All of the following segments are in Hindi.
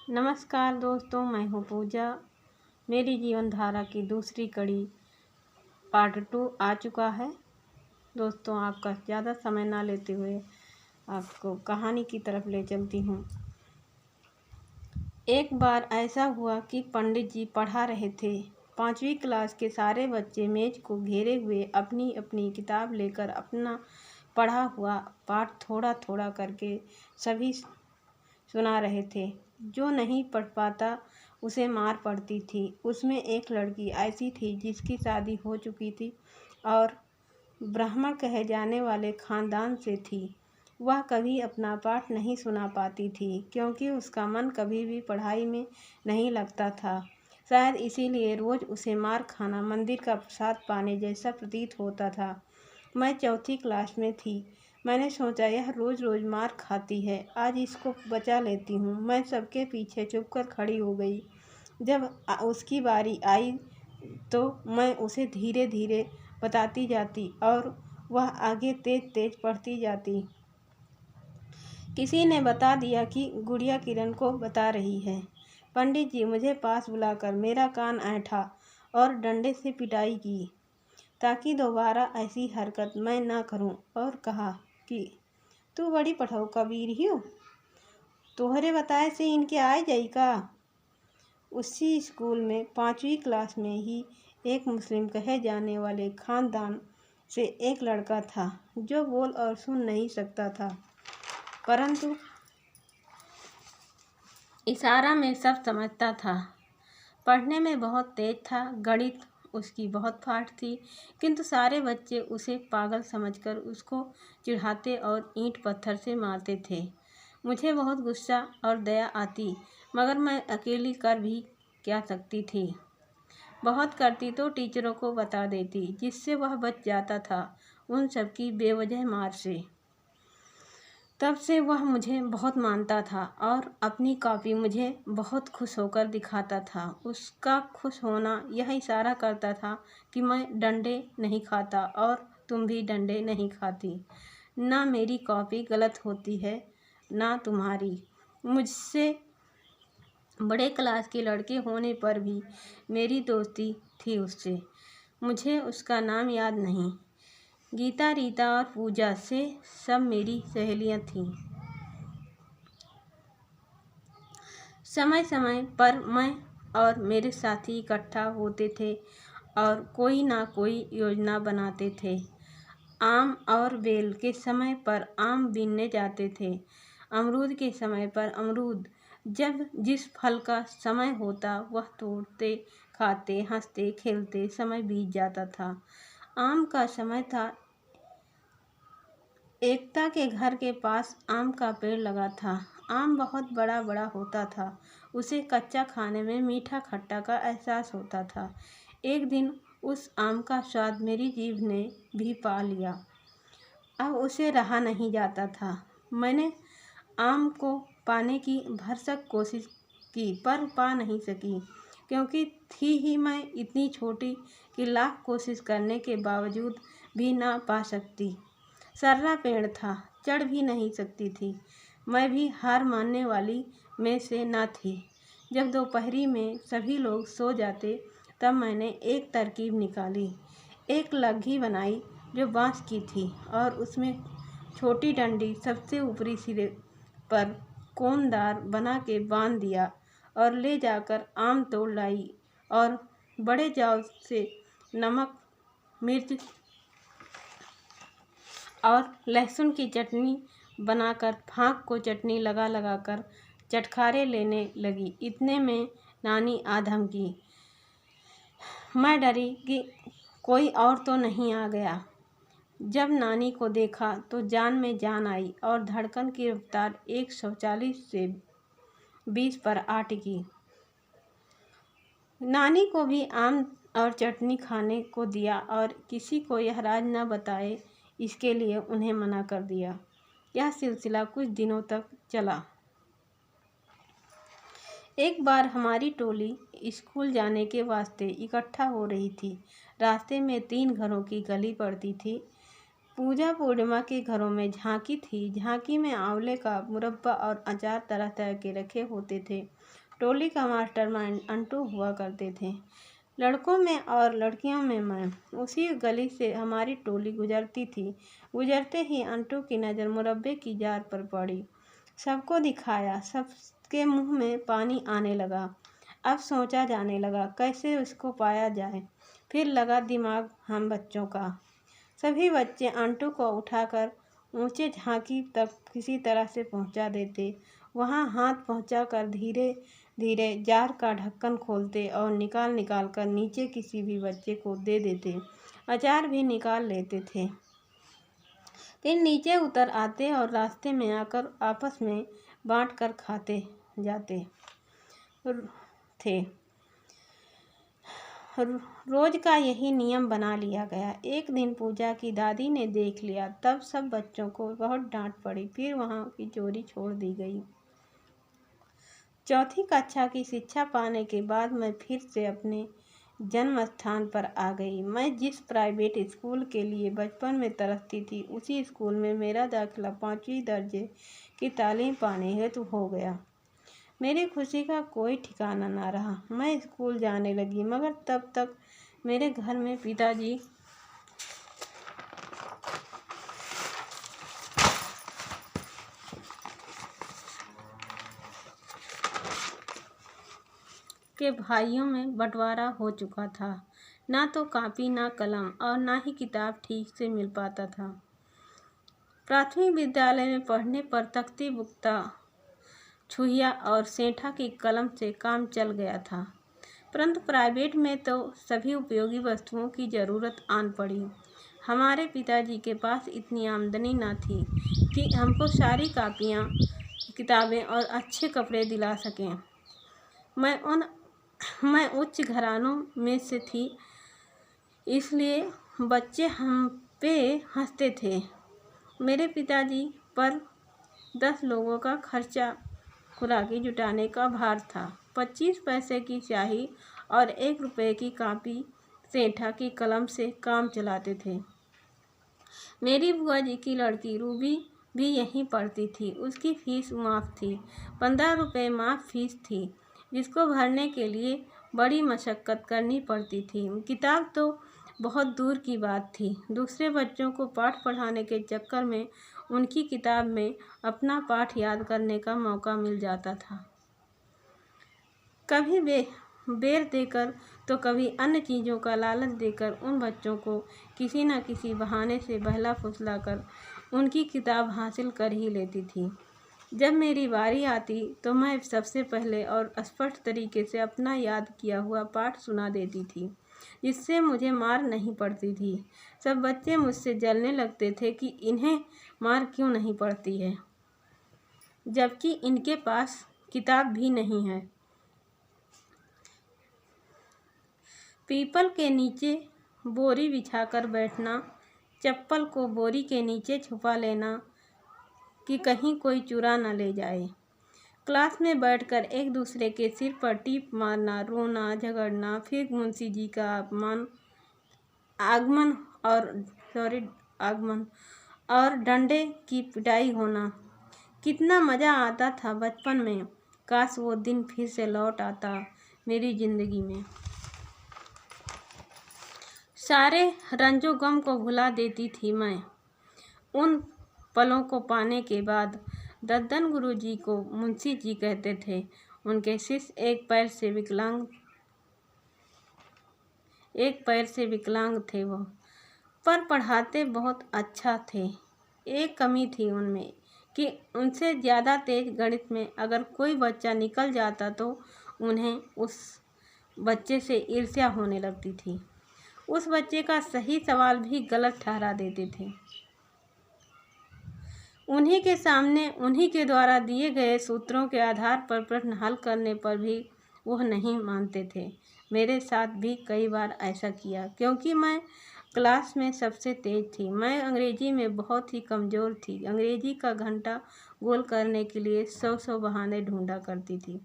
नमस्कार दोस्तों, मैं हूँ पूजा। मेरी जीवन धारा की दूसरी कड़ी पार्ट 2 आ चुका है। दोस्तों, आपका ज़्यादा समय ना लेते हुए आपको कहानी की तरफ ले चलती हूँ। एक बार ऐसा हुआ कि पंडित जी पढ़ा रहे थे। 5वीं क्लास के सारे बच्चे मेज को घेरे हुए अपनी अपनी किताब लेकर अपना पढ़ा हुआ पाठ थोड़ा थोड़ा करके सभी सुना रहे थे। जो नहीं पढ़ पाता उसे मार पड़ती थी। उसमें एक लड़की ऐसी थी जिसकी शादी हो चुकी थी और ब्राह्मण कहे जाने वाले खानदान से थी। वह कभी अपना पाठ नहीं सुना पाती थी क्योंकि उसका मन कभी भी पढ़ाई में नहीं लगता था। शायद इसीलिए रोज़ उसे मार खाना मंदिर का प्रसाद पाने जैसा प्रतीत होता था। मैं 4वीं क्लास में थी। मैंने सोचा यह रोज़ रोज़ मार खाती है, आज इसको बचा लेती हूँ। मैं सबके पीछे चुपकर खड़ी हो गई। जब उसकी बारी आई तो मैं उसे धीरे धीरे बताती जाती और वह आगे तेज तेज पढ़ती जाती। किसी ने बता दिया कि गुड़िया किरण को बता रही है। पंडित जी मुझे पास बुलाकर मेरा कान ऐंठा और डंडे से पिटाई की ताकि दोबारा ऐसी हरकत मैं ना करूं, और कहा कि तू बड़ी पढ़ाऊ कबीर ही हो, तोहरे बताए से इनके आए जाई का। उसी स्कूल में 5वीं क्लास में ही एक मुस्लिम कहे जाने वाले खानदान से एक लड़का था जो बोल और सुन नहीं सकता था, परंतु इशारा में सब समझता था। पढ़ने में बहुत तेज था। गणित उसकी बहुत फाट थी, किंतु सारे बच्चे उसे पागल समझकर उसको चिढ़ाते और ईंट पत्थर से मारते थे। मुझे बहुत गुस्सा और दया आती, मगर मैं अकेली कर भी क्या सकती थी। बहुत करती तो टीचरों को बता देती, जिससे वह बच जाता था उन सबकी बेवजह मार से। तब से वह मुझे बहुत मानता था और अपनी कॉपी मुझे बहुत खुश होकर दिखाता था। उसका खुश होना यह इशारा करता था कि मैं डंडे नहीं खाता और तुम भी डंडे नहीं खाती। ना मेरी कॉपी गलत होती है ना तुम्हारी। मुझसे बड़े क्लास के लड़के होने पर भी मेरी दोस्ती थी उससे। मुझे उसका नाम याद नहीं। गीता, रीता और पूजा से सब मेरी सहेलियां थीं। समय समय पर मैं और मेरे साथी इकट्ठा होते थे और कोई ना कोई योजना बनाते थे। आम और बेल के समय पर आम बीनने जाते थे। अमरूद के समय पर अमरूद। जब जिस फल का समय होता वह तोड़ते, खाते, हंसते खेलते समय बीत जाता था। आम का समय था। एकता के घर के पास आम का पेड़ लगा था। आम बहुत बड़ा बड़ा होता था। उसे कच्चा खाने में मीठा खट्टा का एहसास होता था। एक दिन उस आम का स्वाद मेरी जीभ ने भी पा लिया। अब उसे रहा नहीं जाता था। मैंने आम को पाने की भरसक कोशिश की पर पा नहीं सकी, क्योंकि थी ही मैं इतनी छोटी कि लाख कोशिश करने के बावजूद भी ना पा सकती। सर्रा पेड़ था, चढ़ भी नहीं सकती थी। मैं भी हार मानने वाली में से न थी। जब दोपहरी में सभी लोग सो जाते तब मैंने एक तरकीब निकाली। एक लग्घी बनाई जो बांस की थी और उसमें छोटी डंडी सबसे ऊपरी सिरे पर कोनदार बना के बांध दिया और ले जाकर आम तोड़ लाई और बड़े जाव से नमक, मिर्च और लहसुन की चटनी बनाकर फाँक को चटनी लगा लगा कर चटखारे लेने लगी। इतने में नानी आ धमकी। मैं डरी कि कोई और तो नहीं आ गया। जब नानी को देखा तो जान में जान आई और धड़कन की रफ्तार 140 से 20 पर आ टिकी। नानी को भी आम और चटनी खाने को दिया और किसी को यह राज न बताए, इसके लिए उन्हें मना कर दिया। यह सिलसिला कुछ दिनों तक चला। एक बार हमारी टोली स्कूल जाने के वास्ते इकट्ठा हो रही थी। रास्ते में 3 घरों की गली पड़ती थी। पूजा पूर्णिमा के घरों में झांकी थी। झांकी में आंवले का मुरब्बा और अचार तरह तरह के रखे होते थे। टोली का मास्टरमाइंड अंटू हुआ करते थे। लड़कों में और लड़कियों में मैं। उसी गली से हमारी टोली गुजरती थी। गुजरते ही अंटू की नज़र मुरब्बे की जार पर पड़ी। सबको दिखाया, सबके मुंह में पानी आने लगा। अब सोचा जाने लगा कैसे उसको पाया जाए। फिर लगा दिमाग हम बच्चों का। सभी बच्चे अंटू को उठाकर ऊंचे झांकी तक किसी तरह से पहुंचा देते। वहां हाथ पहुंचाकर धीरे धीरे जार का ढक्कन खोलते और निकाल कर नीचे किसी भी बच्चे को दे देते। अचार भी निकाल लेते थे। फिर नीचे उतर आते और रास्ते में आकर आपस में बांट कर खाते जाते थे। रोज का यही नियम बना लिया गया। एक दिन पूजा की दादी ने देख लिया, तब सब बच्चों को बहुत डांट पड़ी। फिर वहां की चोरी छोड़ दी गई। चौथी कक्षा की शिक्षा पाने के बाद मैं फिर से अपने जन्म स्थान पर आ गई। मैं जिस प्राइवेट स्कूल के लिए बचपन में तरसती थी, उसी स्कूल में मेरा दाखिला 5वीं दर्जे की तालीम पाने हेतु हो गया। मेरी खुशी का कोई ठिकाना ना रहा। मैं स्कूल जाने लगी, मगर तब तक मेरे घर में पिताजी के भाइयों में बंटवारा हो चुका था। ना तो कापी, ना कलम और ना ही किताब ठीक से मिल पाता था। प्राथमिक विद्यालय में पढ़ने पर तख्ती, बुक्ता, छुहिया और सेंठा की कलम से काम चल गया था, परंतु प्राइवेट में तो सभी उपयोगी वस्तुओं की ज़रूरत आन पड़ी। हमारे पिताजी के पास इतनी आमदनी न थी कि हमको सारी कापियाँ, किताबें और अच्छे कपड़े दिला सकें। मैं उच्च घरानों में से थी, इसलिए बच्चे हम पे हंसते थे। मेरे पिताजी पर 10 लोगों का खर्चा खुराकी जुटाने का भार था। 25 पैसे की स्याही और 1 रुपये की कापी, सेंठा की कलम से काम चलाते थे। मेरी बुआ जी की लड़की रूबी भी यहीं पढ़ती थी। उसकी फीस माफ़ थी। 15 रुपये माफ़ फीस थी, जिसको भरने के लिए बड़ी मशक्क़त करनी पड़ती थी। किताब तो बहुत दूर की बात थी। दूसरे बच्चों को पाठ पढ़ाने के चक्कर में उनकी किताब में अपना पाठ याद करने का मौका मिल जाता था। कभी बेर देकर तो कभी अन्य चीज़ों का लालच देकर उन बच्चों को किसी न किसी बहाने से बहला फुसला कर उनकी किताब हासिल कर ही लेती थी। जब मेरी बारी आती तो मैं सबसे पहले और स्पष्ट तरीके से अपना याद किया हुआ पाठ सुना देती थी, जिससे मुझे मार नहीं पड़ती थी। सब बच्चे मुझसे जलने लगते थे कि इन्हें मार क्यों नहीं पड़ती है, जबकि इनके पास किताब भी नहीं है। पीपल के नीचे बोरी बिछाकर बैठना, चप्पल को बोरी के नीचे छुपा लेना कि कहीं कोई चुरा न ले जाए। क्लास में बैठकर एक दूसरे के सिर पर टीप मारना, रोना, झगड़ना, फिर मुंशी जी का आगमन और डंडे की पिटाई होना। कितना मज़ा आता था बचपन में। काश वो दिन फिर से लौट आता मेरी ज़िंदगी में। सारे रंजो गम को भुला देती थी मैं। उन पलों को पाने के बाद दद्दन गुरुजी को मुंशी जी कहते थे। उनके शिष्य एक पैर से विकलांग थे वो, पर पढ़ाते बहुत अच्छा थे। एक कमी थी उनमें कि उनसे ज़्यादा तेज गणित में अगर कोई बच्चा निकल जाता तो उन्हें उस बच्चे से ईर्ष्या होने लगती थी। उस बच्चे का सही सवाल भी गलत ठहरा देते थे। उन्हीं के सामने उन्हीं के द्वारा दिए गए सूत्रों के आधार पर प्रश्न हल करने पर भी वह नहीं मानते थे। मेरे साथ भी कई बार ऐसा किया, क्योंकि मैं क्लास में सबसे तेज थी। मैं अंग्रेजी में बहुत ही कमज़ोर थी। अंग्रेजी का घंटा गोल करने के लिए 100 बहाने ढूंढा करती थी।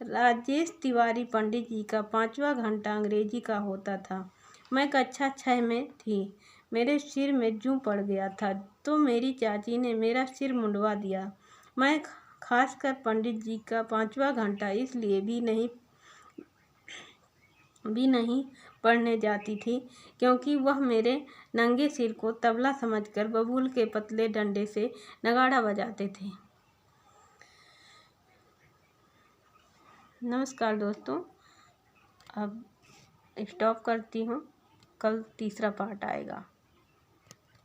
राजेश तिवारी पंडित जी का 5वां घंटा अंग्रेजी का होता था। मैं कक्षा 6 में थी। मेरे सिर में जूं पड़ गया था तो मेरी चाची ने मेरा सिर मुंडवा दिया। मैं खासकर पंडित जी का 5वां घंटा इसलिए भी नहीं पढ़ने जाती थी क्योंकि वह मेरे नंगे सिर को तबला समझकर बबूल के पतले डंडे से नगाड़ा बजाते थे। नमस्कार दोस्तों, अब स्टॉप करती हूँ। कल तीसरा पार्ट आएगा।